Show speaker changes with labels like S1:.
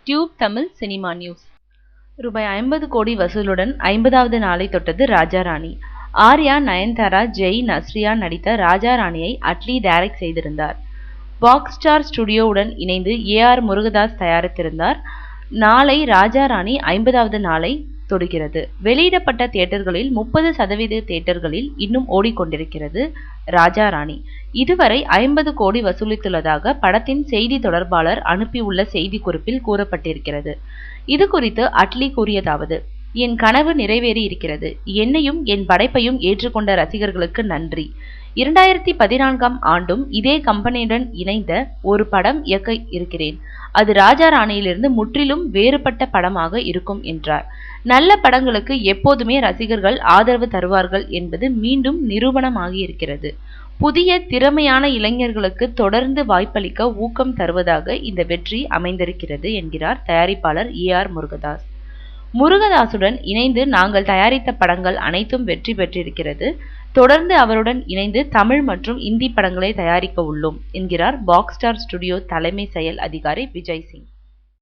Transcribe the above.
S1: Tube Tamil cinema news. ரூபாய் 50 கோடி வசூலுடன் 50வது நாளை தொட்டது ராஜா ராணி. ஆர்யா, நயன்தாரா, ஜெய், நஸ்ரியா நடித்த ராஜா ராணியை அட்லி டைரக்ட் செய்திருந்தார். பாக்ஸ் ஸ்டார் ஸ்டுடியோவுடன் இணைந்து AR முருகதாஸ் தயாரித்திருந்தார். நாளை ராஜா ராணி 50வது நாளை தொடுகிறது. வெளியிடப்பட்ட தியேட்டர்களில் 30% தியேட்டர்களில் இன்னும் ஓடிக்கொண்டிருக்கிறது ராஜா ராணி. இதுவரை 50 கோடி வசூலித்துள்ளதாக படத்தின் செய்தி தொடர்பாளர் அனுப்பியுள்ள செய்திக்குறிப்பில் கூறப்பட்டிருக்கிறது. இது குறித்து அட்லி கூறியதாவது: என் கனவு நிறைவேறி இருக்கிறது. என்னையும் என் படைப்பையும் ஏற்றுக்கொண்ட ரசிகர்களுக்கு நன்றி. 2014ஆம் ஆண்டும் இதே கம்பெனியுடன் இணைந்த ஒரு படம் இயக்க இருக்கிறேன். அது ராஜா ராணியிலிருந்து முற்றிலும் வேறுபட்ட படமாக இருக்கும் என்றார். நல்ல படங்களுக்கு எப்போதுமே ரசிகர்கள் ஆதரவு தருவார்கள் என்பது மீண்டும் நிரூபணமாகியிருக்கிறது. புதிய திறமையான இளைஞர்களுக்கு தொடர்ந்து வாய்ப்பளிக்க ஊக்கம் தருவதாக இந்த வெற்றி அமைந்திருக்கிறது என்கிறார் தயாரிப்பாளர் AR முருகதாஸ். முருகதாசுடன் இணைந்து நாங்கள் தயாரித்த படங்கள் அனைத்தும் வெற்றி பெற்றிருக்கிறது. தொடர்ந்து அவருடன் இணைந்து தமிழ் மற்றும் இந்தி படங்களை தயாரிக்க உள்ளோம் என்கிறார் பாக்ஸ் ஸ்டார் ஸ்டுடியோ தலைமை செயல் அதிகாரி விஜய் சிங்.